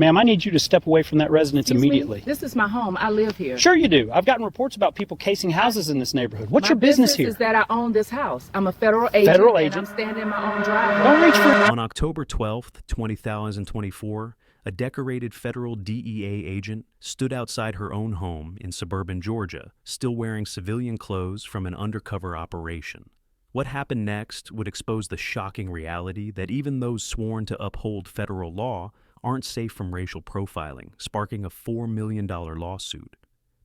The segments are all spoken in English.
Ma'am, I need you to step away from that residence Excuse me? immediately. This is my home. I live here. Sure you do. I've gotten reports about people casing houses in this neighborhood. What's your business here? Is that I own this house. I'm a federal agent. Federal and agent? I'm standing in my own driveway. Don't reach for... On October 12th, 2024, a decorated federal DEA agent stood outside her own home in suburban Georgia, still wearing civilian clothes from an undercover operation. What happened next would expose the shocking reality that even those sworn to uphold federal law aren't safe from racial profiling, sparking a $4 million lawsuit.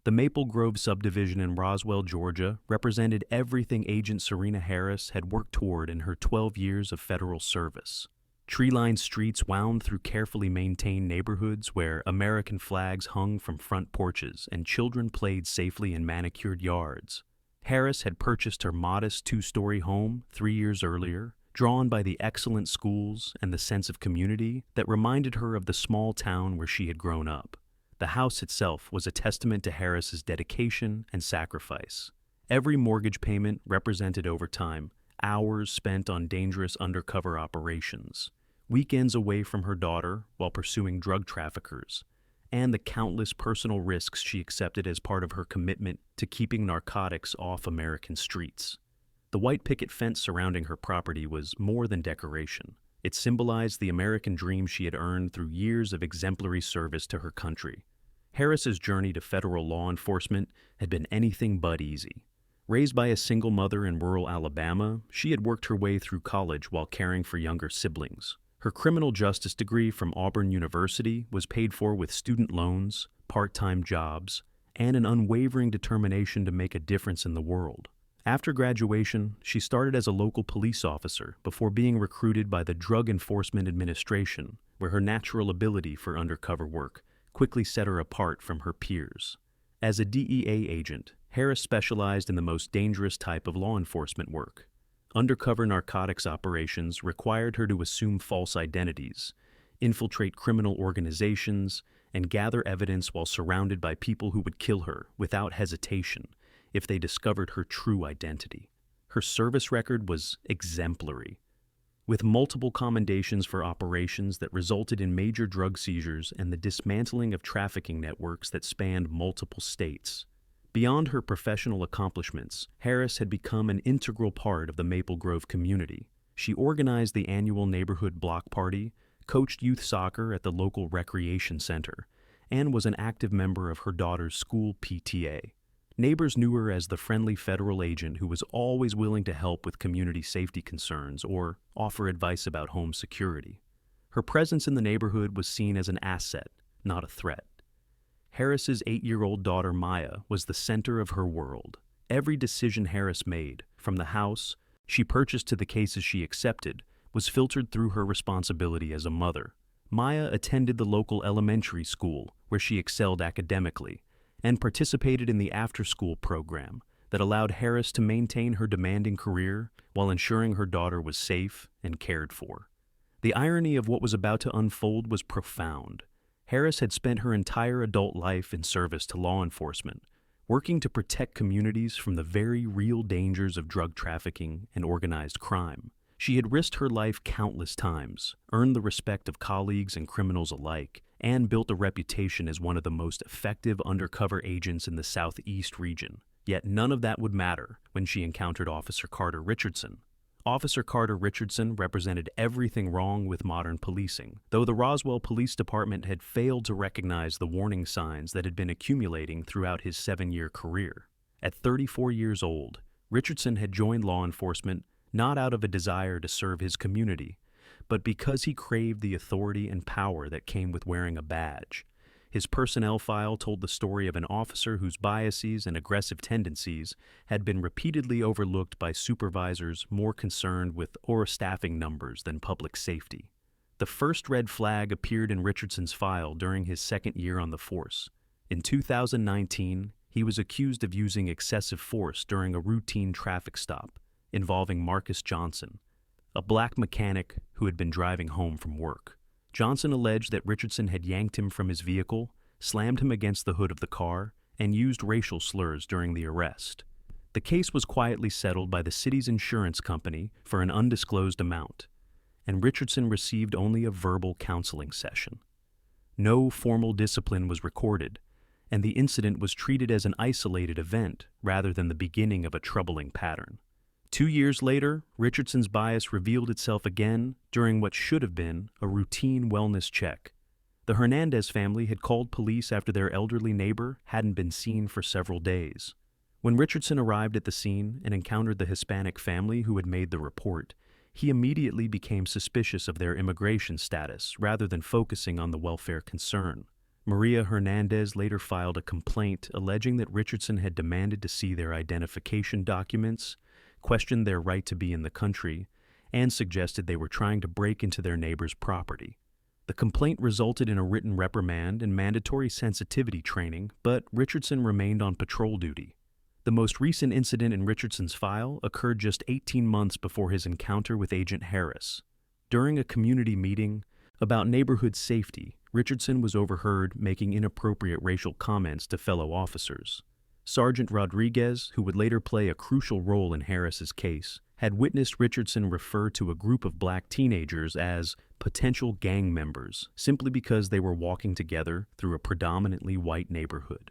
The Maple Grove subdivision in Roswell, Georgia, represented everything Agent Serena Harris had worked toward in her 12 years of federal service. Tree-lined streets wound through carefully maintained neighborhoods where American flags hung from front porches and children played safely in manicured yards. Harris had purchased her modest two-story home 3 years earlier, drawn by the excellent schools and the sense of community that reminded her of the small town where she had grown up. The house itself was a testament to Harris's dedication and sacrifice. Every mortgage payment represented over time hours spent on dangerous undercover operations, weekends away from her daughter while pursuing drug traffickers, and the countless personal risks she accepted as part of her commitment to keeping narcotics off American streets. The white picket fence surrounding her property was more than decoration. It symbolized the American dream she had earned through years of exemplary service to her country. Harris's journey to federal law enforcement had been anything but easy. Raised by a single mother in rural Alabama, she had worked her way through college while caring for younger siblings. Her criminal justice degree from Auburn University was paid for with student loans, part-time jobs, and an unwavering determination to make a difference in the world. After graduation, she started as a local police officer before being recruited by the Drug Enforcement Administration, where her natural ability for undercover work quickly set her apart from her peers. As a DEA agent, Harris specialized in the most dangerous type of law enforcement work. Undercover narcotics operations required her to assume false identities, infiltrate criminal organizations, and gather evidence while surrounded by people who would kill her without hesitation if they discovered her true identity. Her service record was exemplary, with multiple commendations for operations that resulted in major drug seizures and the dismantling of trafficking networks that spanned multiple states. Beyond her professional accomplishments, Harris had become an integral part of the Maple Grove community. She organized the annual neighborhood block party, coached youth soccer at the local recreation center, and was an active member of her daughter's school PTA. Neighbors knew her as the friendly federal agent who was always willing to help with community safety concerns or offer advice about home security. Her presence in the neighborhood was seen as an asset, not a threat. Harris's 8-year-old daughter Maya was the center of her world. Every decision Harris made, from the house she purchased to the cases she accepted, was filtered through her responsibility as a mother. Maya attended the local elementary school where she excelled academically and participated in the after-school program that allowed Harris to maintain her demanding career while ensuring her daughter was safe and cared for. The irony of what was about to unfold was profound. Harris had spent her entire adult life in service to law enforcement, working to protect communities from the very real dangers of drug trafficking and organized crime. She had risked her life countless times, earned the respect of colleagues and criminals alike, and built a reputation as one of the most effective undercover agents in the Southeast region. Yet none of that would matter when she encountered Officer Carter Richardson. Officer Carter Richardson represented everything wrong with modern policing, though the Roswell Police Department had failed to recognize the warning signs that had been accumulating throughout his 7-year career. At 34 years old, Richardson had joined law enforcement not out of a desire to serve his community, but because he craved the authority and power that came with wearing a badge. His personnel file told the story of an officer whose biases and aggressive tendencies had been repeatedly overlooked by supervisors more concerned with staffing numbers than public safety. The first red flag appeared in Richardson's file during his 2nd year on the force. In 2019, he was accused of using excessive force during a routine traffic stop involving Marcus Johnson, a black mechanic who had been driving home from work. Johnson alleged that Richardson had yanked him from his vehicle, slammed him against the hood of the car, and used racial slurs during the arrest. The case was quietly settled by the city's insurance company for an undisclosed amount, and Richardson received only a verbal counseling session. No formal discipline was recorded, and the incident was treated as an isolated event rather than the beginning of a troubling pattern. 2 years later, Richardson's bias revealed itself again during what should have been a routine wellness check. The Hernandez family had called police after their elderly neighbor hadn't been seen for several days. When Richardson arrived at the scene and encountered the Hispanic family who had made the report, he immediately became suspicious of their immigration status rather than focusing on the welfare concern. Maria Hernandez later filed a complaint alleging that Richardson had demanded to see their identification documents, questioned their right to be in the country, and suggested they were trying to break into their neighbor's property. The complaint resulted in a written reprimand and mandatory sensitivity training, but Richardson remained on patrol duty. The most recent incident in Richardson's file occurred just 18 months before his encounter with Agent Harris. During a community meeting about neighborhood safety, Richardson was overheard making inappropriate racial comments to fellow officers. Sergeant Rodriguez, who would later play a crucial role in Harris's case, had witnessed Richardson refer to a group of black teenagers as potential gang members simply because they were walking together through a predominantly white neighborhood.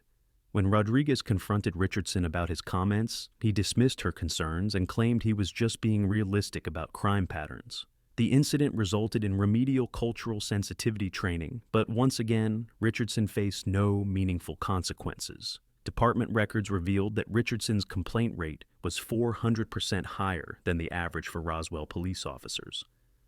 When Rodriguez confronted Richardson about his comments, he dismissed her concerns and claimed he was just being realistic about crime patterns. The incident resulted in remedial cultural sensitivity training, but once again, Richardson faced no meaningful consequences. Department records revealed that Richardson's complaint rate was 400% higher than the average for Roswell police officers.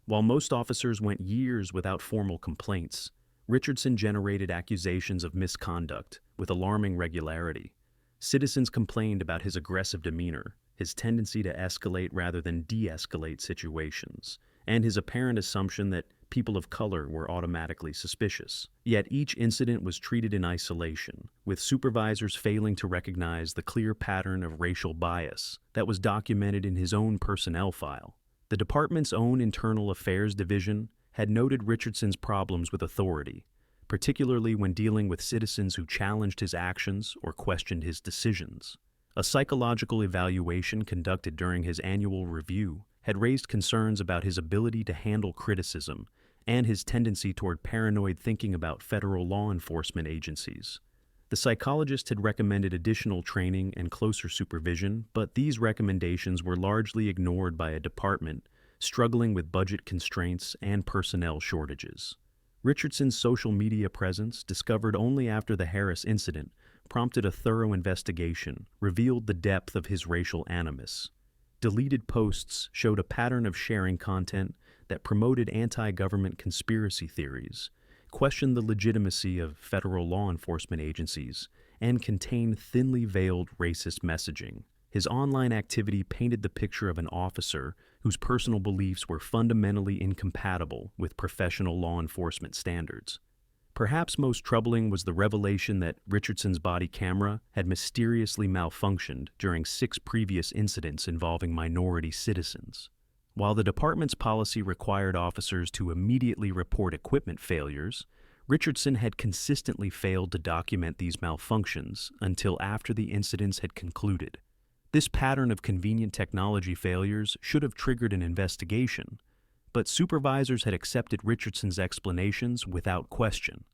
While most officers went years without formal complaints, Richardson generated accusations of misconduct with alarming regularity. Citizens complained about his aggressive demeanor, his tendency to escalate rather than de-escalate situations, and his apparent assumption that people of color were automatically suspicious. Yet each incident was treated in isolation, with supervisors failing to recognize the clear pattern of racial bias that was documented in his own personnel file. The department's own internal affairs division had noted Richardson's problems with authority, particularly when dealing with citizens who challenged his actions or questioned his decisions. A psychological evaluation conducted during his annual review had raised concerns about his ability to handle criticism and his tendency toward paranoid thinking about federal law enforcement agencies. The psychologist had recommended additional training and closer supervision, but these recommendations were largely ignored by a department struggling with budget constraints and personnel shortages. Richardson's social media presence, discovered only after the Harris incident, prompted a thorough investigation, revealed the depth of his racial animus. Deleted posts showed a pattern of sharing content that promoted anti-government conspiracy theories, questioned the legitimacy of federal law enforcement agencies, and contained thinly veiled racist messaging. His online activity painted the picture of an officer whose personal beliefs were fundamentally incompatible with professional law enforcement standards. Perhaps most troubling was the revelation that Richardson's body camera had mysteriously malfunctioned during 6 previous incidents involving minority citizens. While the department's policy required officers to immediately report equipment failures, Richardson had consistently failed to document these malfunctions until after the incidents had concluded. This pattern of convenient technology failures should have triggered an investigation, but supervisors had accepted Richardson's explanations without question.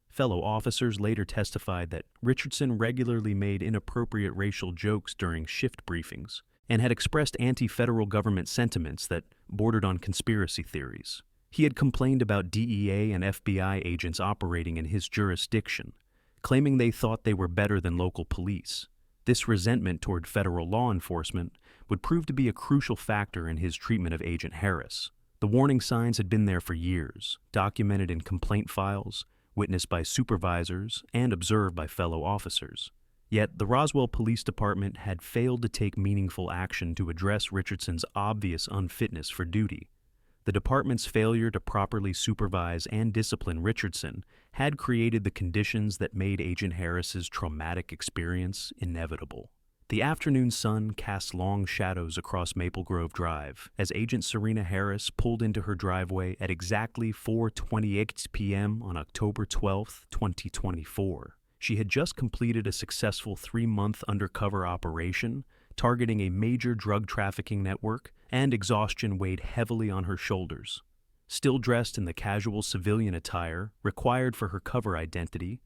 Fellow officers later testified that Richardson regularly made inappropriate racial jokes during shift briefings and had expressed anti-federal government sentiments that bordered on conspiracy theories. He had complained about DEA and FBI agents operating in his jurisdiction, claiming they thought they were better than local police. This resentment toward federal law enforcement would prove to be a crucial factor in his treatment of Agent Harris. The warning signs had been there for years, documented in complaint files, witnessed by supervisors, and observed by fellow officers. Yet the Roswell Police Department had failed to take meaningful action to address Richardson's obvious unfitness for duty. The department's failure to properly supervise and discipline Richardson had created the conditions that made Agent Harris's traumatic experience inevitable. The afternoon sun cast long shadows across Maple Grove Drive as Agent Serena Harris pulled into her driveway at exactly 4:28 p.m. on October 12, 2024. She had just completed a successful 3-month undercover operation targeting a major drug trafficking network, and exhaustion weighed heavily on her shoulders. still dressed in the casual civilian attire required for her cover identity,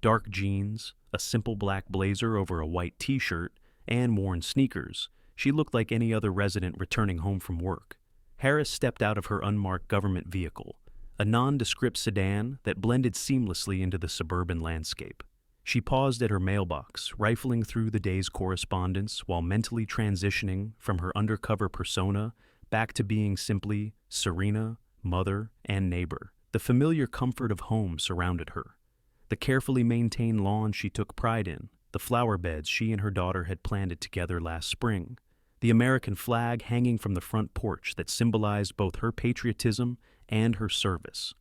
dark jeans, a simple black blazer over a white t-shirt, and worn sneakers. She looked like any other resident returning home from work. Harris stepped out of her unmarked government vehicle, a nondescript sedan that blended seamlessly into the suburban landscape. She paused at her mailbox, rifling through the day's correspondence while mentally transitioning from her undercover persona back to being simply Serena, mother, and neighbor. The familiar comfort of home surrounded her. The carefully maintained lawn she took pride in, the flower beds she and her daughter had planted together last spring, the American flag hanging from the front porch that symbolized both her patriotism and her service.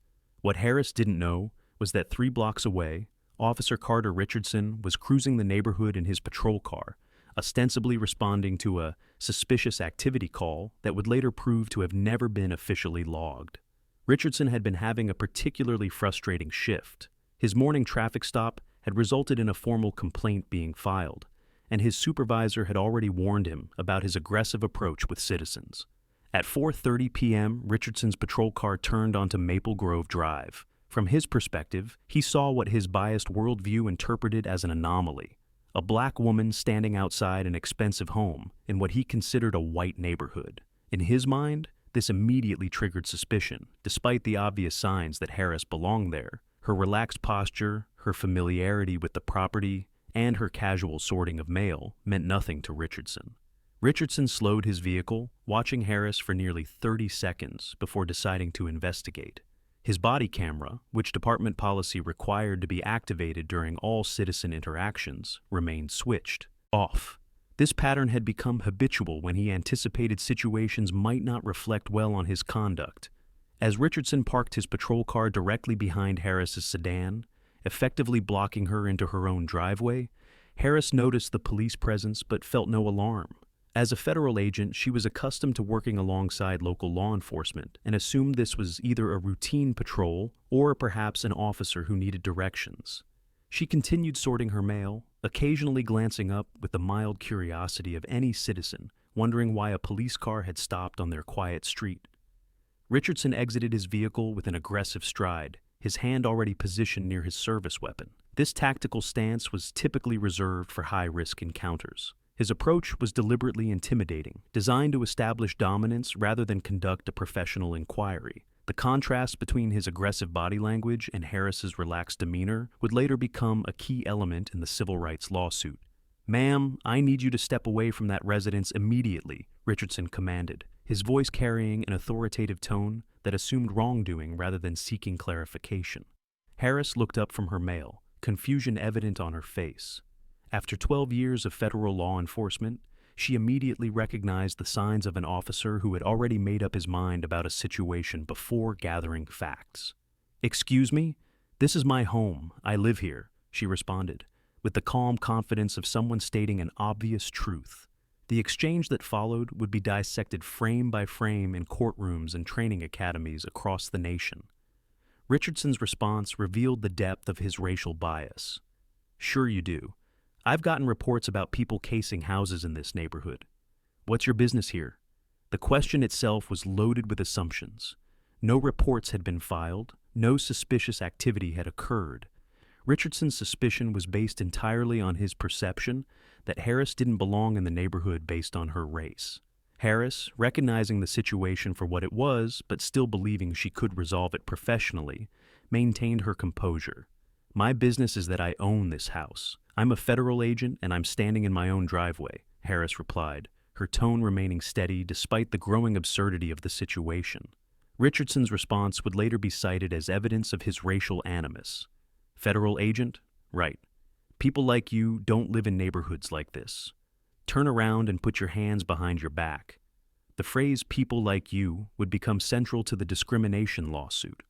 What Harris didn't know was that 3 blocks away, Officer Carter Richardson was cruising the neighborhood in his patrol car, ostensibly responding to a suspicious activity call that would later prove to have never been officially logged. Richardson had been having a particularly frustrating shift. His morning traffic stop had resulted in a formal complaint being filed, and his supervisor had already warned him about his aggressive approach with citizens. At 4:30 p.m., Richardson's patrol car turned onto Maple Grove Drive. From his perspective, he saw what his biased worldview interpreted as an anomaly: a black woman standing outside an expensive home in what he considered a white neighborhood. In his mind, this immediately triggered suspicion, despite the obvious signs that Harris belonged there. Her relaxed posture, her familiarity with the property, and her casual sorting of mail meant nothing to Richardson. Richardson slowed his vehicle, watching Harris for nearly 30 seconds before deciding to investigate. His body camera, which department policy required to be activated during all citizen interactions, remained switched off. This pattern had become habitual when he anticipated situations might not reflect well on his conduct. As Richardson parked his patrol car directly behind Harris's sedan, effectively blocking her into her own driveway, Harris noticed the police presence but felt no alarm. As a federal agent, she was accustomed to working alongside local law enforcement and assumed this was either a routine patrol or perhaps an officer who needed directions. She continued sorting her mail, occasionally glancing up with the mild curiosity of any citizen, wondering why a police car had stopped on their quiet street. Richardson exited his vehicle with an aggressive stride, his hand already positioned near his service weapon. This tactical stance was typically reserved for high-risk encounters. His approach was deliberately intimidating, designed to establish dominance rather than conduct a professional inquiry. The contrast between his aggressive body language and Harris's relaxed demeanor would later become a key element in the civil rights lawsuit. "Ma'am, I need you to step away from that residence immediately," Richardson commanded, his voice carrying an authoritative tone that assumed wrongdoing rather than seeking clarification. Harris looked up from her mail, confusion evident on her face. After 12 years of federal law enforcement, she immediately recognized the signs of an officer who had already made up his mind about a situation before gathering facts. "Excuse me? This is my home. I live here," she responded, with the calm confidence of someone stating an obvious truth. The exchange that followed would be dissected frame by frame in courtrooms and training academies across the nation. Richardson's response revealed the depth of his racial bias. "Sure you do. I've gotten reports about people casing houses in this neighborhood. What's your business here?" The question itself was loaded with assumptions. No reports had been filed, no suspicious activity had occurred. Richardson's suspicion was based entirely on his perception that Harris didn't belong in the neighborhood based on her race. Harris, recognizing the situation for what it was, but still believing she could resolve it professionally, maintained her composure. "My business is that I own this house. I'm a federal agent and I'm standing in my own driveway," Harris replied, her tone remaining steady despite the growing absurdity of the situation. Richardson's response would later be cited as evidence of his racial animus. "Federal agent? Right. People like you don't live in neighborhoods like this. Turn around and put your hands behind your back." The phrase "people like you" would become central to the discrimination lawsuit.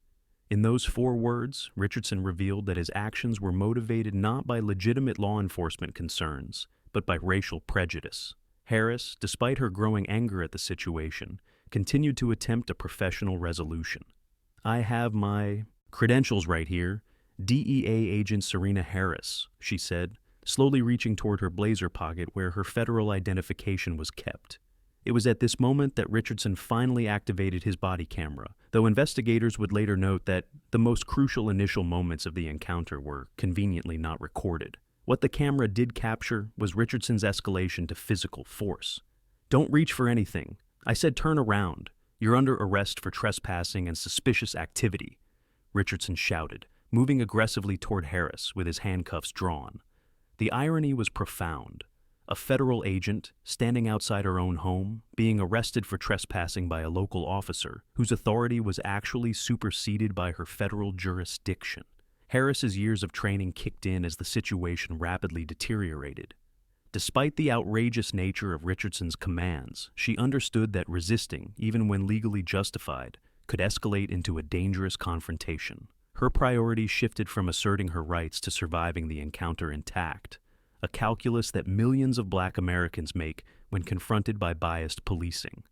In those 4 words, Richardson revealed that his actions were motivated not by legitimate law enforcement concerns, but by racial prejudice. Harris, despite her growing anger at the situation, continued to attempt a professional resolution. "I have my credentials right here. DEA agent Serena Harris," she said, slowly reaching toward her blazer pocket where her federal identification was kept. It was at this moment that Richardson finally activated his body camera, though investigators would later note that the most crucial initial moments of the encounter were conveniently not recorded. What the camera did capture was Richardson's escalation to physical force. "Don't reach for anything. I said turn around. You're under arrest for trespassing and suspicious activity," Richardson shouted, moving aggressively toward Harris with his handcuffs drawn. The irony was profound. A federal agent, standing outside her own home, being arrested for trespassing by a local officer, whose authority was actually superseded by her federal jurisdiction. Harris's years of training kicked in as the situation rapidly deteriorated. Despite the outrageous nature of Richardson's commands, she understood that resisting, even when legally justified, could escalate into a dangerous confrontation. Her priorities shifted from asserting her rights to surviving the encounter intact, a calculus that millions of Black Americans make when confronted by biased policing.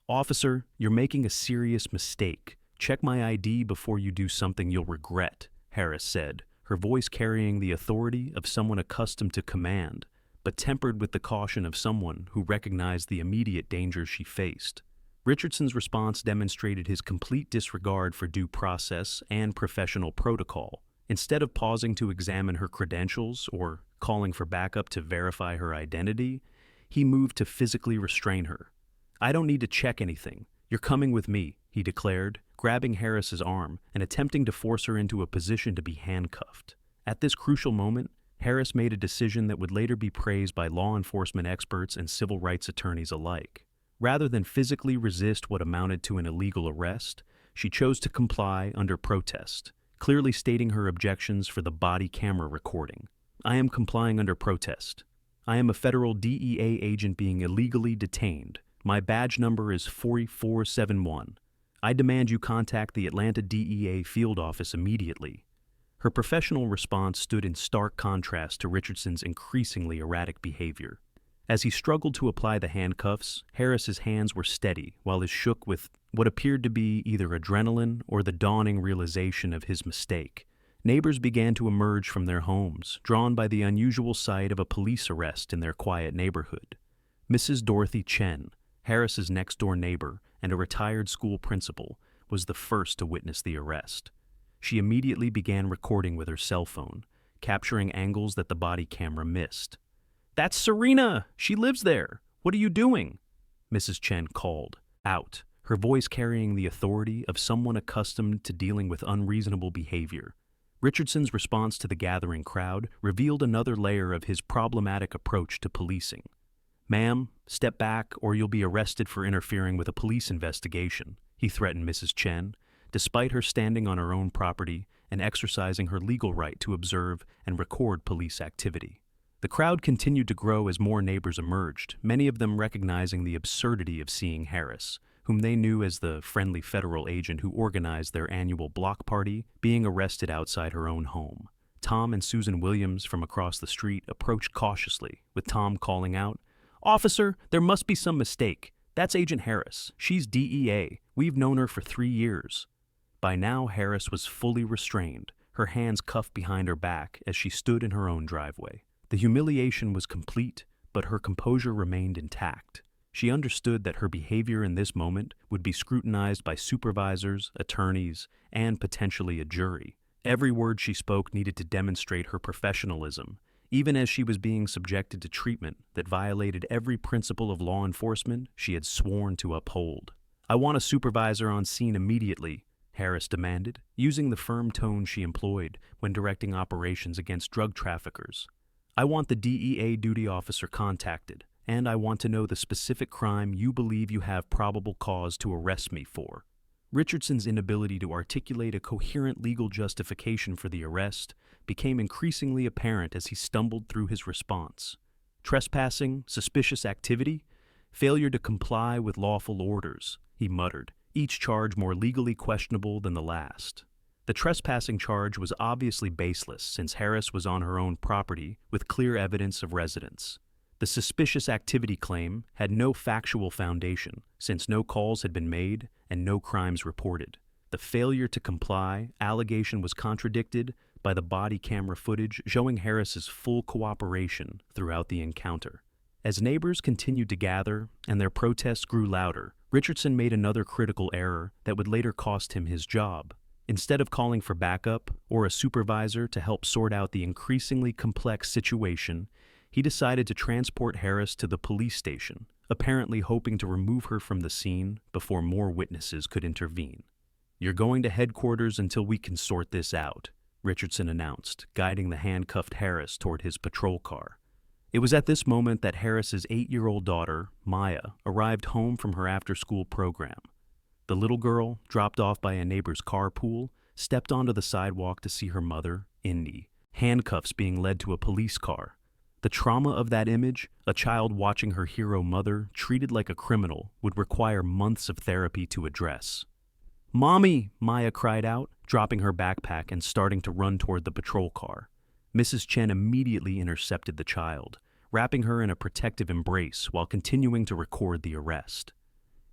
"Officer, you're making a serious mistake. Check my ID before you do something you'll regret," Harris said, her voice carrying the authority of someone accustomed to command, but tempered with the caution of someone who recognized the immediate danger she faced. Richardson's response demonstrated his complete disregard for due process and professional protocol. Instead of pausing to examine her credentials or calling for backup to verify her identity, he moved to physically restrain her. "I don't need to check anything. You're coming with me," he declared, grabbing Harris's arm and attempting to force her into a position to be handcuffed. At this crucial moment, Harris made a decision that would later be praised by law enforcement experts and civil rights attorneys alike. Rather than physically resist what amounted to an illegal arrest, she chose to comply under protest, clearly stating her objections for the body camera recording. "I am complying under protest. I am a federal DEA agent being illegally detained. My badge number is 4471. I demand you contact the Atlanta DEA field office immediately." Her professional response stood in stark contrast to Richardson's increasingly erratic behavior. As he struggled to apply the handcuffs, Harris's hands were steady while he shook with what appeared to be either adrenaline or the dawning realization of his mistake. Neighbors began to emerge from their homes, drawn by the unusual sight of a police arrest in their quiet neighborhood. Mrs. Dorothy Chen, Harris's next-door neighbor and a retired school principal, was the first to witness the arrest. She immediately began recording with her cell phone, capturing angles that the body camera missed. "That's Serena! She lives there! What are you doing?" Mrs. Chen called, out, her voice carrying the authority of someone accustomed to dealing with unreasonable behavior. Richardson's response to the gathering crowd revealed another layer of his problematic approach to policing. "Ma'am, step back or you'll be arrested for interfering with a police investigation," he threatened Mrs. Chen, despite her standing on her own property and exercising her legal right to observe and record police activity. The crowd continued to grow as more neighbors emerged, many of them recognizing the absurdity of seeing Harris, whom they knew as the friendly federal agent who organized their annual block party, being arrested outside her own home. Tom and Susan Williams from across the street approached cautiously, with Tom calling out, "Officer, there must be some mistake. That's Agent Harris. She's DEA. We've known her for 3 years." By now, Harris was fully restrained, her hands cuffed behind her back as she stood in her own driveway. The humiliation was complete, but her composure remained intact. She understood that her behavior in this moment would be scrutinized by supervisors, attorneys, and potentially a jury. Every word she spoke needed to demonstrate her professionalism, even as she was being subjected to treatment that violated every principle of law enforcement she had sworn to uphold. "I want a supervisor on scene immediately," Harris demanded, using the firm tone she employed when directing operations against drug traffickers. "I want the DEA duty officer contacted, and I want to know the specific crime you believe you have probable cause to arrest me for." Richardson's inability to articulate a coherent legal justification for the arrest became increasingly apparent as he stumbled through his response. "Trespassing, suspicious activity, failure to comply with lawful orders," he muttered, each charge more legally questionable than the last. The trespassing charge was obviously baseless since Harris was on her own property with clear evidence of residence. The suspicious activity claim had no factual foundation since no calls had been made and no crimes reported. The failure to comply allegation was contradicted by the body camera footage showing Harris's full cooperation throughout the encounter. As neighbors continued to gather and their protests grew louder, Richardson made another critical error that would later cost him his job. Instead of calling for backup or a supervisor to help sort out the increasingly complex situation, he decided to transport Harris to the police station, apparently hoping to remove her from the scene before more witnesses could intervene. "You're going to headquarters until we can sort this out," Richardson announced, guiding the handcuffed Harris toward his patrol car. It was at this moment that Harris's 8-year-old daughter, Maya, arrived home from her after-school program. The little girl, dropped off by a neighbor's carpool, stepped onto the sidewalk to see her mother, Indy, handcuffs being led to a police car. The trauma of that image, a child watching her hero mother treated like a criminal, would require months of therapy to address. "Mommy!" Maya cried out, dropping her backpack and starting to run toward the patrol car. Mrs. Chen immediately intercepted the child, wrapping her in a protective embrace while continuing to record the arrest.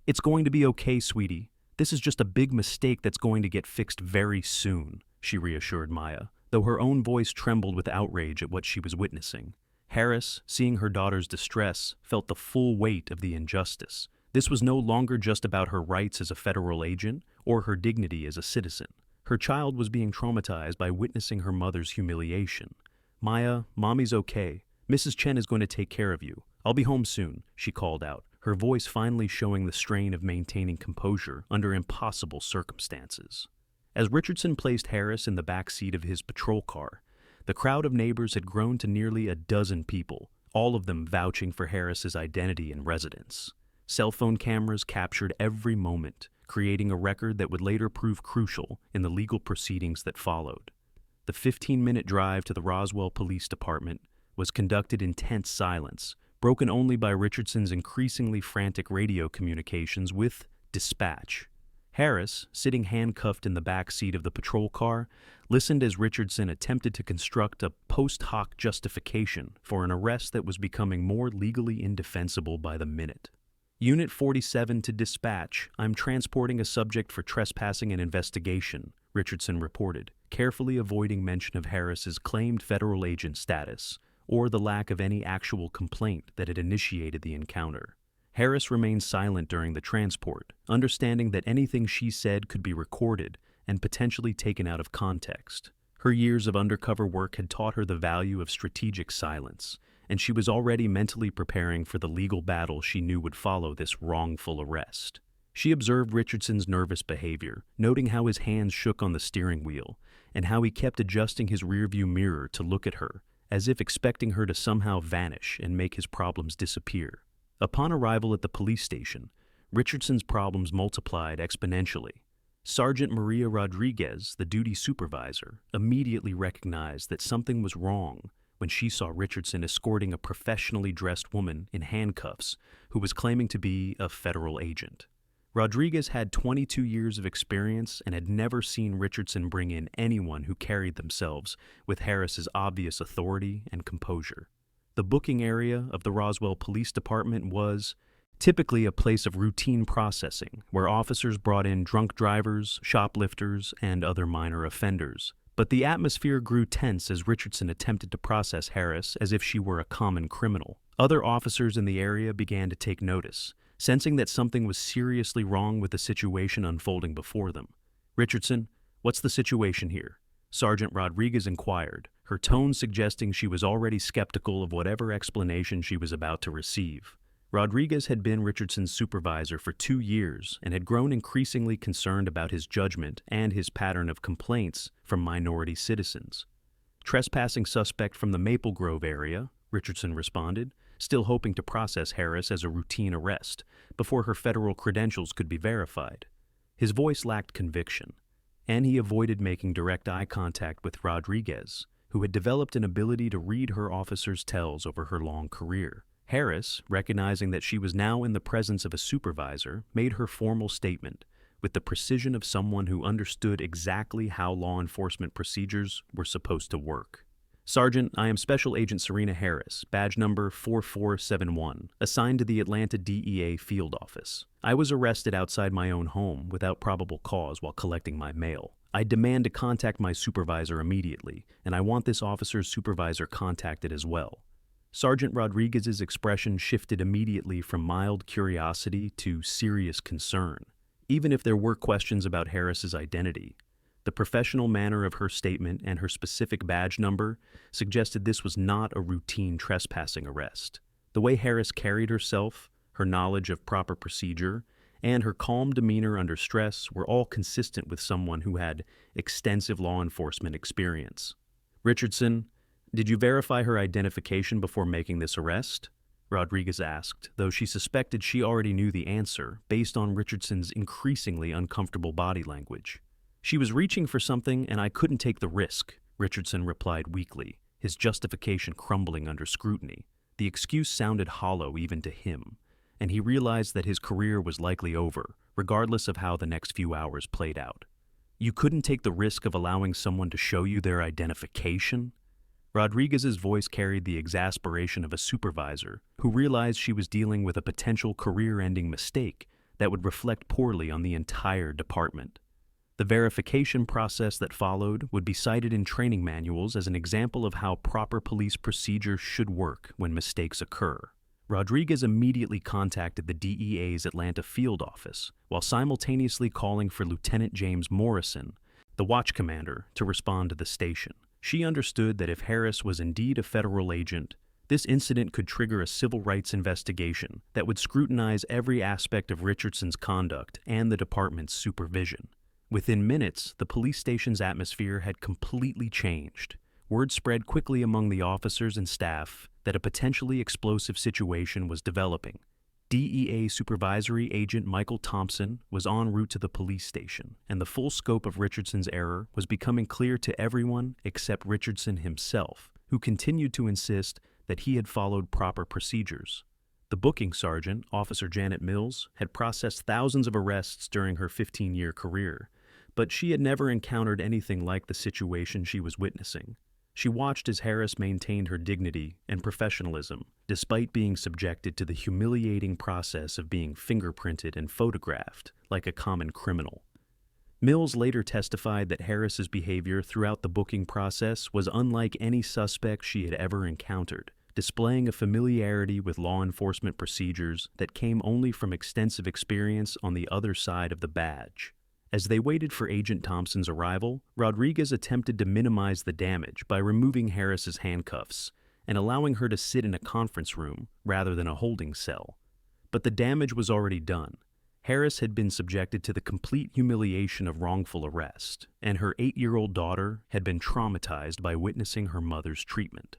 "It's going to be okay, sweetie. This is just a big mistake that's going to get fixed very soon," she reassured Maya, though her own voice trembled with outrage at what she was witnessing. Harris, seeing her daughter's distress, felt the full weight of the injustice. This was no longer just about her rights as a federal agent or her dignity as a citizen. Her child was being traumatized by witnessing her mother's humiliation. "Maya, Mommy's okay. Mrs. Chen is going to take care of you. I'll be home soon," she called out, her voice finally showing the strain of maintaining composure under impossible circumstances. As Richardson placed Harris in the back seat of his patrol car, the crowd of neighbors had grown to nearly a dozen people, all of them vouching for Harris's identity and residence. Cell phone cameras captured every moment, creating a record that would later prove crucial in the legal proceedings that followed. The 15-minute drive to the Roswell Police Department was conducted in tense silence, broken only by Richardson's increasingly frantic radio communications with dispatch. Harris, sitting handcuffed in the back seat of the patrol car, listened as Richardson attempted to construct a post hoc justification for an arrest that was becoming more legally indefensible by the minute. "Unit 47 to dispatch. I'm transporting a subject for trespassing and investigation," Richardson reported, carefully avoiding mention of Harris's claimed federal agent status or the lack of any actual complaint that had initiated the encounter. Harris remained silent during the transport, understanding that anything she said could be recorded and potentially taken out of context. Her years of undercover work had taught her the value of strategic silence, and she was already mentally preparing for the legal battle she knew would follow this wrongful arrest. She observed Richardson's nervous behavior, noting how his hands shook on the steering wheel, and how he kept adjusting his rearview mirror to look at her, as if expecting her to somehow vanish and make his problems disappear. Upon arrival at the police station, Richardson's problems multiplied exponentially. Sergeant Maria Rodriguez, the duty supervisor, immediately recognized that something was wrong when she saw Richardson escorting a professionally dressed woman in handcuffs who was claiming to be a federal agent. Rodriguez had 22 years of experience and had never seen Richardson bring in anyone who carried themselves with Harris's obvious authority and composure. The booking area of the Roswell Police Department was typically a place of routine processing, where officers brought in drunk drivers, shoplifters, and other minor offenders. But the atmosphere grew tense as Richardson attempted to process Harris as if she were a common criminal. Other officers in the area began to take notice, sensing that something was seriously wrong with the situation unfolding before them. "Richardson, what's the situation here?" Sergeant Rodriguez inquired, her tone suggesting she was already skeptical of whatever explanation she was about to receive. Rodriguez had been Richardson's supervisor for 2 years and had grown increasingly concerned about his judgment and his pattern of complaints from minority citizens. "Trespassing suspect from the Maple Grove area," Richardson responded, still hoping to process Harris as a routine arrest before her federal credentials could be verified. His voice lacked conviction, and he avoided making direct eye contact with Rodriguez, who had developed an ability to read her officers' tells over her long career. Harris, recognizing that she was now in the presence of a supervisor, made her formal statement with the precision of someone who understood exactly how law enforcement procedures were supposed to work. "Sergeant, I am Special Agent Serena Harris, badge number 4471, assigned to the Atlanta DEA field office. I was arrested outside my own home without probable cause while collecting my mail. I demand to contact my supervisor immediately, and I want this officer's supervisor contacted as well." Sergeant Rodriguez's expression shifted immediately from mild curiosity to serious concern, even if there were questions about Harris's identity. The professional manner of her statement and her specific badge number suggested this was not a routine trespassing arrest. The way Harris carried herself, her knowledge of proper procedure, and her calm demeanor under stress were all consistent with someone who had extensive law enforcement experience. "Richardson, did you verify her identification before making this arrest?" Rodriguez asked, though she suspected she already knew the answer based on Richardson's increasingly uncomfortable body language. "She was reaching for something and I couldn't take the risk," Richardson replied weakly, his justification crumbling under scrutiny. The excuse sounded hollow even to him, and he realized that his career was likely over, regardless of how the next few hours played out. "You couldn't take the risk of allowing someone to show you their identification?" Rodriguez's voice carried the exasperation of a supervisor who realized she was dealing with a potential career-ending mistake that would reflect poorly on the entire department. The verification process that followed would be cited in training manuals as an example of how proper police procedure should work when mistakes occur. Rodriguez immediately contacted the DEA's Atlanta field office while simultaneously calling for Lieutenant James Morrison, the watch commander, to respond to the station. She understood that if Harris was indeed a federal agent, this incident could trigger a civil rights investigation that would scrutinize every aspect of Richardson's conduct and the department's supervision. Within minutes, the police station's atmosphere had completely changed. Word spread quickly among the officers and staff that a potentially explosive situation was developing. DEA Supervisory Agent Michael Thompson was en route to the police station, and the full scope of Richardson's error was becoming clear to everyone except Richardson himself, who continued to insist that he had followed proper procedures. The booking sergeant, Officer Janet Mills, had processed thousands of arrests during her 15-year career, but she had never encountered anything like the situation she was witnessing. She watched as Harris maintained her dignity and professionalism, despite being subjected to the humiliating process of being fingerprinted and photographed like a common criminal. Mills later testified that Harris's behavior throughout the booking process was unlike any suspect she had ever encountered, displaying a familiarity with law enforcement procedures that came only from extensive experience on the other side of the badge. As they waited for Agent Thompson's arrival, Rodriguez attempted to minimize the damage by removing Harris's handcuffs and allowing her to sit in a conference room rather than a holding cell. But the damage was already done. Harris had been subjected to the complete humiliation of wrongful arrest, and her 8-year-old daughter had been traumatized by witnessing her mother's treatment.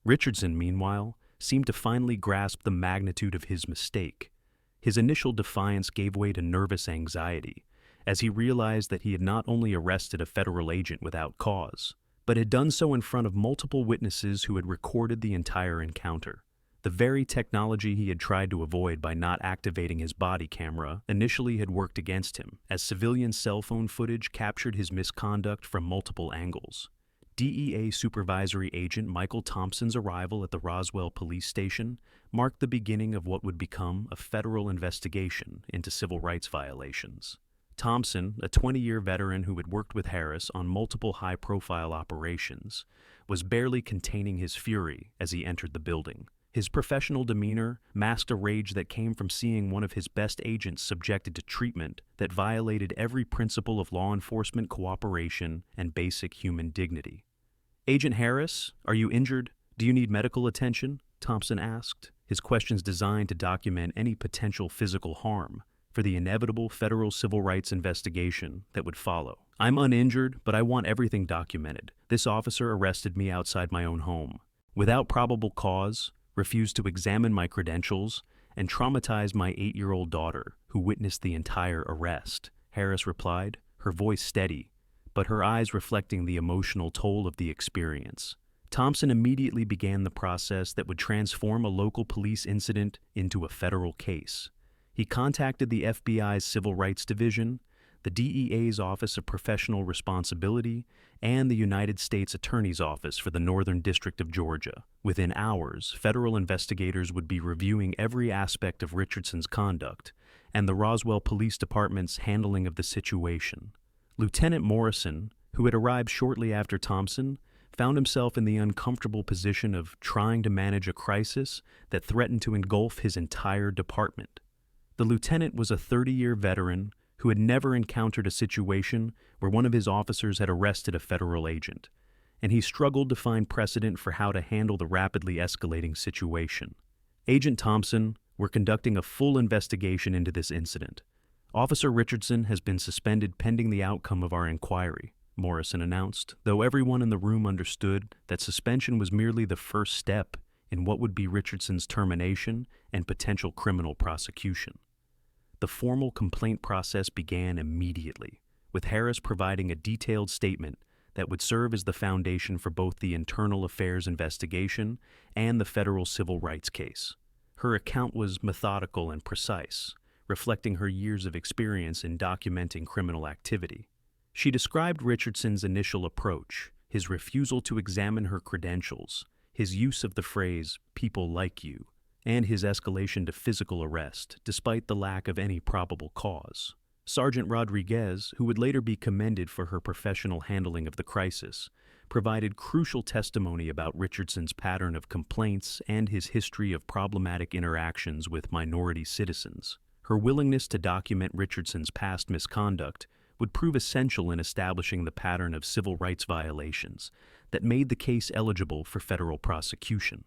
Richardson, meanwhile, seemed to finally grasp the magnitude of his mistake. His initial defiance gave way to nervous anxiety, as he realized that he had not only arrested a federal agent without cause, but had done so in front of multiple witnesses who had recorded the entire encounter. The very technology he had tried to avoid by not activating his body camera initially had worked against him, as civilian cell phone footage captured his misconduct from multiple angles. DEA Supervisory Agent Michael Thompson's arrival at the Roswell Police Station marked the beginning of what would become a federal investigation into civil rights violations. Thompson, a 20-year veteran who had worked with Harris on multiple high-profile operations, was barely containing his fury as he entered the building. His professional demeanor masked a rage that came from seeing one of his best agents subjected to treatment that violated every principle of law enforcement cooperation and basic human dignity. "Agent Harris, are you injured? Do you need medical attention?" Thompson asked, his questions designed to document any potential physical harm for the inevitable federal civil rights investigation that would follow. "I'm uninjured, but I want everything documented. This officer arrested me outside my own home, without probable cause, refused to examine my credentials, and traumatized my 8-year-old daughter, who witnessed the entire arrest," Harris replied, her voice steady, but her eyes reflecting the emotional toll of the experience. Thompson immediately began the process that would transform a local police incident into a federal case. He contacted the FBI's Civil Rights Division, the DEA's Office of Professional Responsibility, and the United States Attorney's Office for the Northern District of Georgia. Within hours, federal investigators would be reviewing every aspect of Richardson's conduct and the Roswell Police Department's handling of the situation. Lieutenant Morrison, who had arrived shortly after Thompson, found himself in the uncomfortable position of trying to manage a crisis that threatened to engulf his entire department. The lieutenant was a 30-year veteran who had never encountered a situation where one of his officers had arrested a federal agent, and he struggled to find precedent for how to handle the rapidly escalating situation. Agent Thompson, we're conducting a full investigation into this incident. Officer Richardson has been suspended pending the outcome of our inquiry, Morrison announced, though everyone in the room understood that suspension was merely the first step in what would be Richardson's termination and potential criminal prosecution. The formal complaint process began immediately, with Harris providing a detailed statement that would serve as the foundation for both the internal affairs investigation and the federal civil rights case. Her account was methodical and precise, reflecting her years of experience in documenting criminal activity. She described Richardson's initial approach, his refusal to examine her credentials, his use of the phrase, "people like you," and his escalation to physical arrest, despite the lack of any probable cause. Sergeant Rodriguez, who would later be commended for her professional handling of the crisis, provided crucial testimony about Richardson's pattern of complaints and his history of problematic interactions with minority citizens. Her willingness to document Richardson's past misconduct would prove essential in establishing the pattern of civil rights violations that made the case eligible for federal prosecution.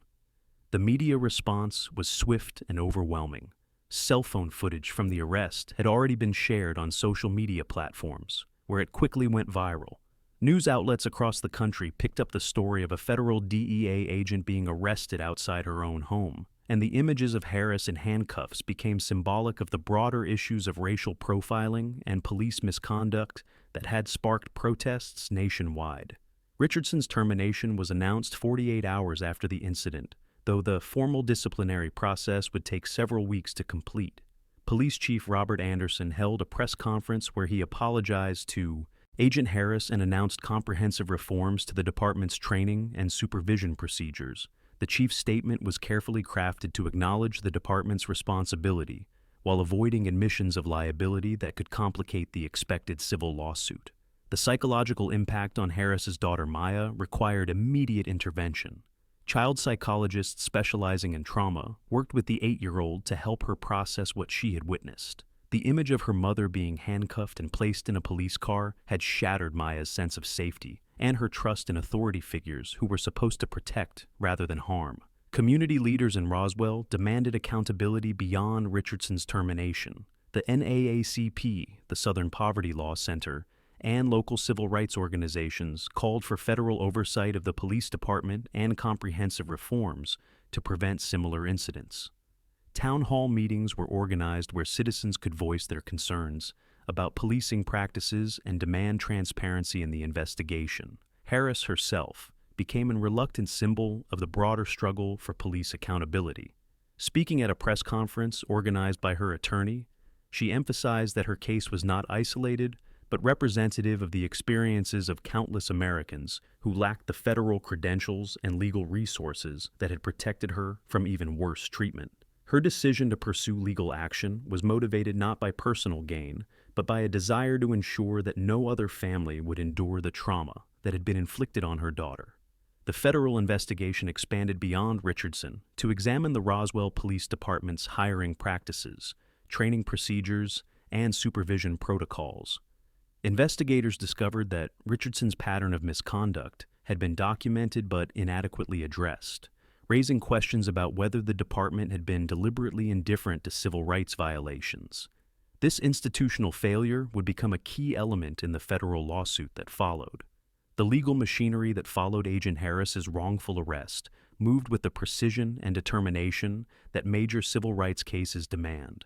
The media response was swift and overwhelming. Cell phone footage from the arrest had already been shared on social media platforms, where it quickly went viral. News outlets across the country picked up the story of a federal DEA agent being arrested outside her own home, and the images of Harris in handcuffs became symbolic of the broader issues of racial profiling and police misconduct that had sparked protests nationwide. Richardson's termination was announced 48 hours after the incident, though the formal disciplinary process would take several weeks to complete. Police Chief Robert Anderson held a press conference where he apologized to Agent Harris and announced comprehensive reforms to the department's training and supervision procedures. The chief's statement was carefully crafted to acknowledge the department's responsibility while avoiding admissions of liability that could complicate the expected civil lawsuit. The psychological impact on Harris's daughter Maya required immediate intervention. Child psychologists specializing in trauma worked with the 8-year-old to help her process what she had witnessed. The image of her mother being handcuffed and placed in a police car had shattered Maya's sense of safety and her trust in authority figures who were supposed to protect rather than harm. Community leaders in Roswell demanded accountability beyond Richardson's termination. The NAACP, the Southern Poverty Law Center, and local civil rights organizations called for federal oversight of the police department and comprehensive reforms to prevent similar incidents. Town hall meetings were organized where citizens could voice their concerns about policing practices and demand transparency in the investigation. Harris herself became a reluctant symbol of the broader struggle for police accountability. Speaking at a press conference organized by her attorney, she emphasized that her case was not isolated, but representative of the experiences of countless Americans who lacked the federal credentials and legal resources that had protected her from even worse treatment. Her decision to pursue legal action was motivated not by personal gain, but by a desire to ensure that no other family would endure the trauma that had been inflicted on her daughter. The federal investigation expanded beyond Richardson to examine the Roswell Police Department's hiring practices, training procedures, and supervision protocols. Investigators discovered that Richardson's pattern of misconduct had been documented but inadequately addressed, raising questions about whether the department had been deliberately indifferent to civil rights violations. This institutional failure would become a key element in the federal lawsuit that followed. The legal machinery that followed Agent Harris's wrongful arrest moved with the precision and determination that major civil rights cases demand.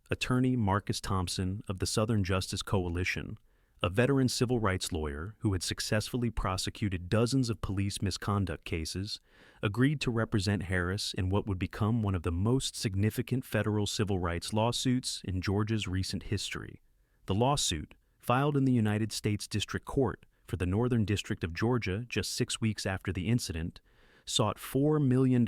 Attorney Marcus Thompson of the Southern Justice Coalition, a veteran civil rights lawyer who had successfully prosecuted dozens of police misconduct cases, agreed to represent Harris in what would become one of the most significant federal civil rights lawsuits in Georgia's recent history. The lawsuit, filed in the United States District Court for the Northern District of Georgia just 6 weeks after the incident, sought $4 million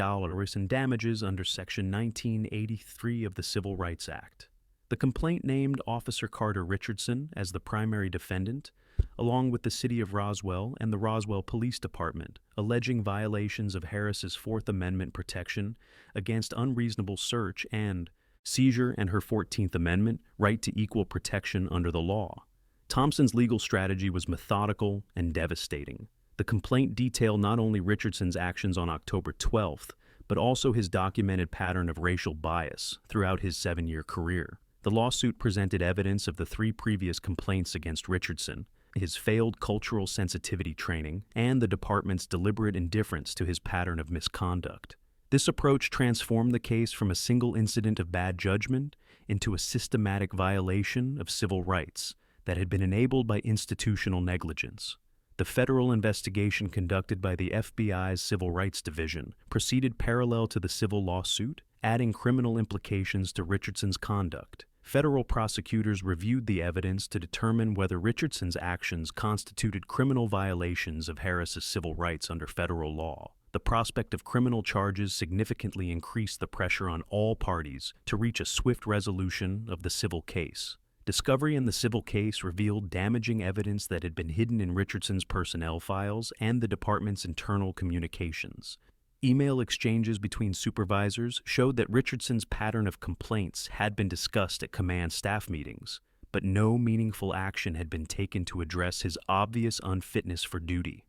in damages under Section 1983 of the Civil Rights Act. The complaint named Officer Carter Richardson as the primary defendant, along with the City of Roswell and the Roswell Police Department, alleging violations of Harris's Fourth Amendment protection against unreasonable search and seizure and her 14th Amendment right to equal protection under the law. Thompson's legal strategy was methodical and devastating. The complaint detailed not only Richardson's actions on October 12th, but also his documented pattern of racial bias throughout his 7-year career. The lawsuit presented evidence of the 3 previous complaints against Richardson, his failed cultural sensitivity training, and the department's deliberate indifference to his pattern of misconduct. This approach transformed the case from a single incident of bad judgment into a systematic violation of civil rights that had been enabled by institutional negligence. The federal investigation conducted by the FBI's Civil Rights Division proceeded parallel to the civil lawsuit, adding criminal implications to Richardson's conduct. Federal prosecutors reviewed the evidence to determine whether Richardson's actions constituted criminal violations of Harris's civil rights under federal law. The prospect of criminal charges significantly increased the pressure on all parties to reach a swift resolution of the civil case. Discovery in the civil case revealed damaging evidence that had been hidden in Richardson's personnel files and the department's internal communications. Email exchanges between supervisors showed that Richardson's pattern of complaints had been discussed at command staff meetings, but no meaningful action had been taken to address his obvious unfitness for duty.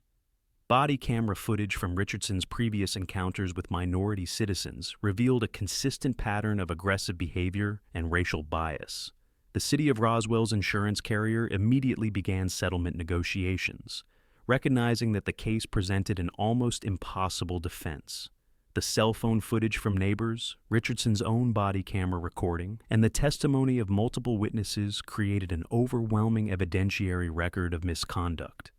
Body camera footage from Richardson's previous encounters with minority citizens revealed a consistent pattern of aggressive behavior and racial bias. The City of Roswell's insurance carrier immediately began settlement negotiations, recognizing that the case presented an almost impossible defense. The cell phone footage from neighbors, Richardson's own body camera recording, and the testimony of multiple witnesses created an overwhelming evidentiary record of misconduct.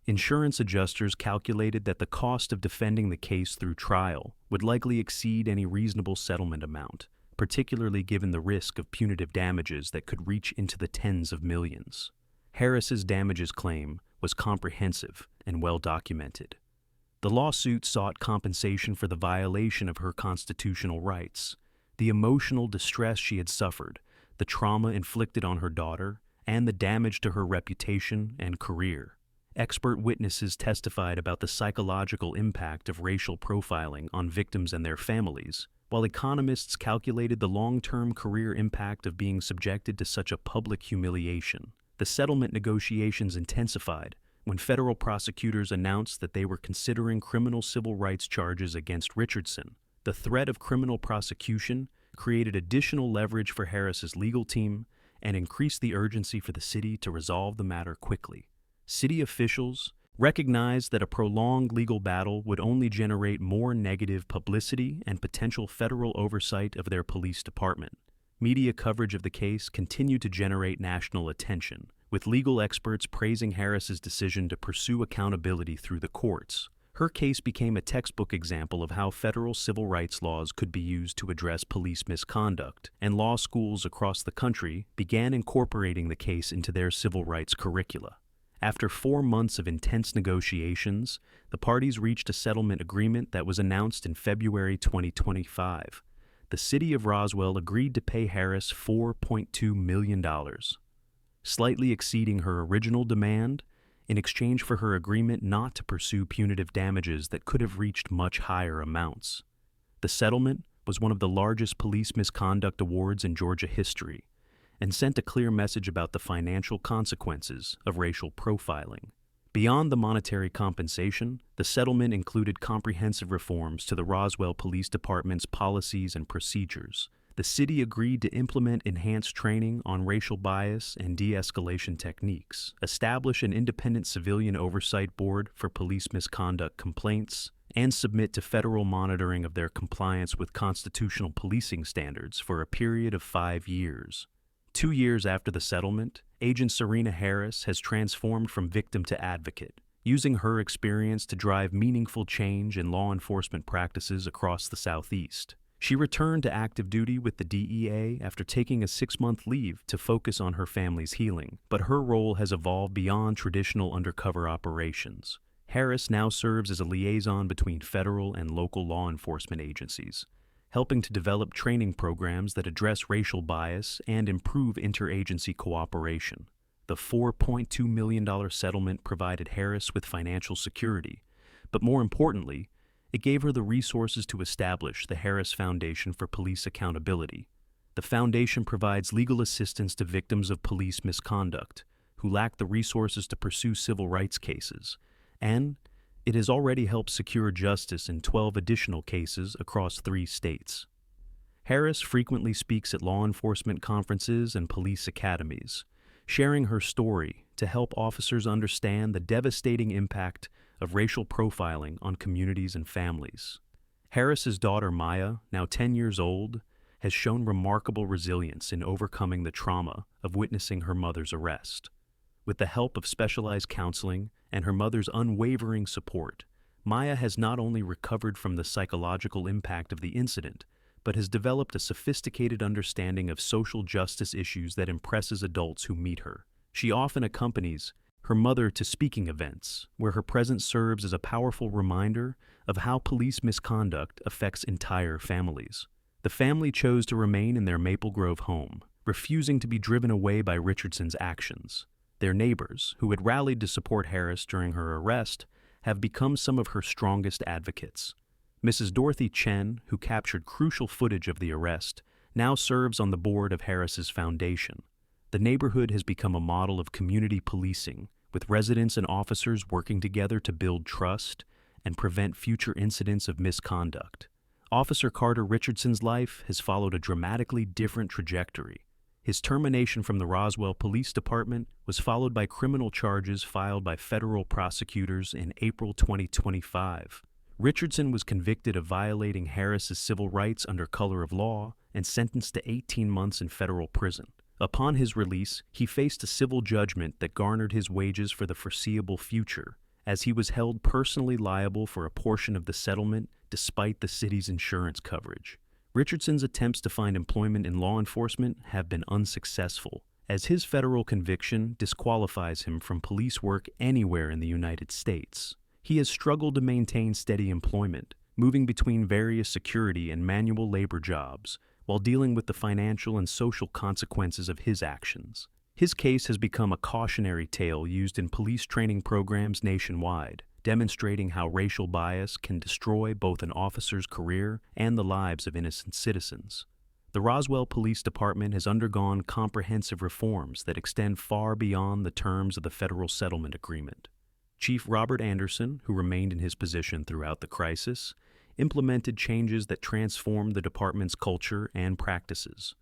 Insurance adjusters calculated that the cost of defending the case through trial would likely exceed any reasonable settlement amount, particularly given the risk of punitive damages that could reach into the tens of millions. Harris's damages claim was comprehensive and well documented. The lawsuit sought compensation for the violation of her constitutional rights, the emotional distress she had suffered, the trauma inflicted on her daughter, and the damage to her reputation and career. Expert witnesses testified about the psychological impact of racial profiling on victims and their families, while economists calculated the long-term career impact of being subjected to such a public humiliation. The settlement negotiations intensified when federal prosecutors announced that they were considering criminal civil rights charges against Richardson. The threat of criminal prosecution created additional leverage for Harris's legal team and increased the urgency for the city to resolve the matter quickly. City officials recognized that a prolonged legal battle would only generate more negative publicity and potential federal oversight of their police department. Media coverage of the case continued to generate national attention, with legal experts praising Harris's decision to pursue accountability through the courts. Her case became a textbook example of how federal civil rights laws could be used to address police misconduct, and law schools across the country began incorporating the case into their civil rights curricula. After 4 months of intense negotiations, the parties reached a settlement agreement that was announced in February 2025. The City of Roswell agreed to pay Harris $4.2 million, slightly exceeding her original demand, in exchange for her agreement not to pursue punitive damages that could have reached much higher amounts. The settlement was one of the largest police misconduct awards in Georgia history, and sent a clear message about the financial consequences of racial profiling. Beyond the monetary compensation, the settlement included comprehensive reforms to the Roswell Police Department's policies and procedures. The city agreed to implement enhanced training on racial bias and de-escalation techniques, establish an independent civilian oversight board for police misconduct complaints, and submit to federal monitoring of their compliance with constitutional policing standards for a period of 5 years. 2 years after the settlement, Agent Serena Harris has transformed from victim to advocate, using her experience to drive meaningful change in law enforcement practices across the Southeast. She returned to active duty with the DEA after taking a 6-month leave to focus on her family's healing, but her role has evolved beyond traditional undercover operations. Harris now serves as a liaison between federal and local law enforcement agencies, helping to develop training programs that address racial bias and improve interagency cooperation. The $4.2 million settlement provided Harris with financial security, but more importantly, it gave her the resources to establish the Harris Foundation for Police Accountability. The foundation provides legal assistance to victims of police misconduct who lack the resources to pursue civil rights cases, and it has already helped secure justice in 12 additional cases across 3 states. Harris frequently speaks at law enforcement conferences and police academies, sharing her story to help officers understand the devastating impact of racial profiling on communities and families. Harris's daughter Maya, now 10 years old, has shown remarkable resilience in overcoming the trauma of witnessing her mother's arrest. With the help of specialized counseling and her mother's unwavering support, Maya has not only recovered from the psychological impact of the incident, but has developed a sophisticated understanding of social justice issues that impresses adults who meet her. She often accompanies her mother to speaking events, where her presence serves as a powerful reminder of how police misconduct affects entire families. The family chose to remain in their Maple Grove home, refusing to be driven away by Richardson's actions. Their neighbors, who had rallied to support Harris during her arrest, have become some of her strongest advocates. Mrs. Dorothy Chen, who captured crucial footage of the arrest, now serves on the board of Harris's foundation. The neighborhood has become a model of community policing, with residents and officers working together to build trust and prevent future incidents of misconduct. Officer Carter Richardson's life has followed a dramatically different trajectory. His termination from the Roswell Police Department was followed by criminal charges filed by federal prosecutors in April 2025. Richardson was convicted of violating Harris's civil rights under color of law and sentenced to 18 months in federal prison. Upon his release, he faced a civil judgment that garnered his wages for the foreseeable future, as he was held personally liable for a portion of the settlement despite the city's insurance coverage. Richardson's attempts to find employment in law enforcement have been unsuccessful, as his federal conviction disqualifies him from police work anywhere in the United States. He has struggled to maintain steady employment, moving between various security and manual labor jobs, while dealing with the financial and social consequences of his actions. His case has become a cautionary tale used in police training programs nationwide, demonstrating how racial bias can destroy both an officer's career and the lives of innocent citizens. The Roswell Police Department has undergone comprehensive reforms that extend far beyond the terms of the federal settlement agreement. Chief Robert Anderson, who remained in his position throughout the crisis, implemented changes that transformed the department's culture and practices.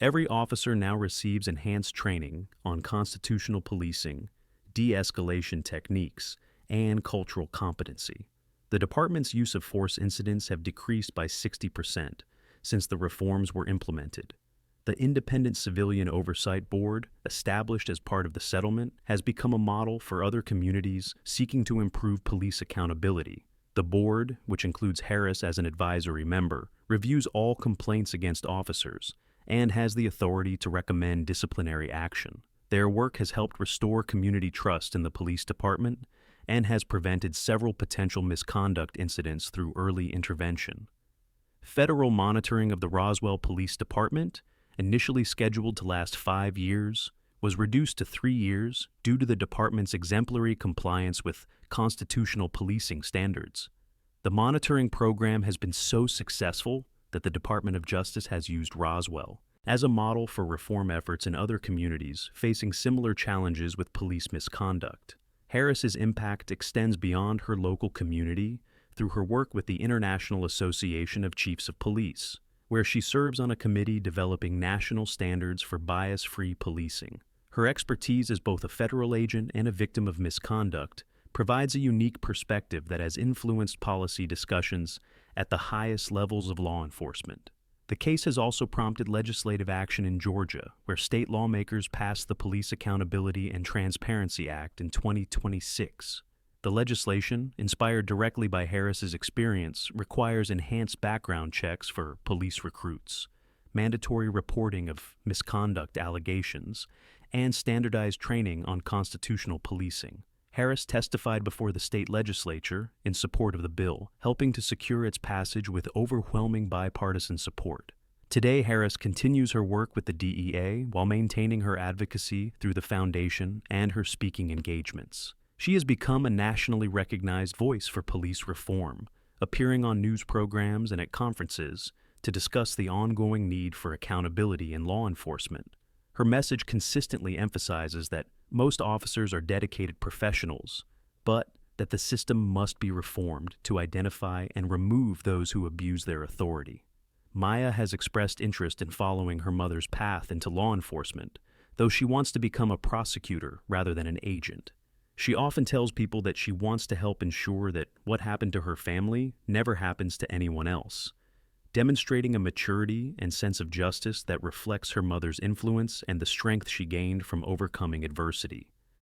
Every officer now receives enhanced training on constitutional policing, de-escalation techniques, and cultural competency. The department's use of force incidents have decreased by 60% since the reforms were implemented. The Independent Civilian Oversight Board, established as part of the settlement, has become a model for other communities seeking to improve police accountability. The board, which includes Harris as an advisory member, reviews all complaints against officers and has the authority to recommend disciplinary action. Their work has helped restore community trust in the police department and has prevented several potential misconduct incidents through early intervention. Federal monitoring of the Roswell Police Department, initially scheduled to last 5 years, was reduced to 3 years due to the department's exemplary compliance with constitutional policing standards. The monitoring program has been so successful that the Department of Justice has used Roswell as a model for reform efforts in other communities facing similar challenges with police misconduct. Harris's impact extends beyond her local community through her work with the International Association of Chiefs of Police, where she serves on a committee developing national standards for bias-free policing. Her expertise as both a federal agent and a victim of misconduct provides a unique perspective that has influenced policy discussions at the highest levels of law enforcement. The case has also prompted legislative action in Georgia, where state lawmakers passed the Police Accountability and Transparency Act in 2026. The legislation, inspired directly by Harris's experience, requires enhanced background checks for police recruits, mandatory reporting of misconduct allegations, and standardized training on constitutional policing. Harris testified before the state legislature in support of the bill, helping to secure its passage with overwhelming bipartisan support. Today, Harris continues her work with the DEA while maintaining her advocacy through the foundation and her speaking engagements. She has become a nationally recognized voice for police reform, appearing on news programs and at conferences to discuss the ongoing need for accountability in law enforcement. Her message consistently emphasizes that most officers are dedicated professionals, but that the system must be reformed to identify and remove those who abuse their authority. Maya has expressed interest in following her mother's path into law enforcement, though she wants to become a prosecutor rather than an agent. She often tells people that she wants to help ensure that what happened to her family never happens to anyone else, demonstrating a maturity and sense of justice that reflects her mother's influence and the strength she gained from overcoming adversity.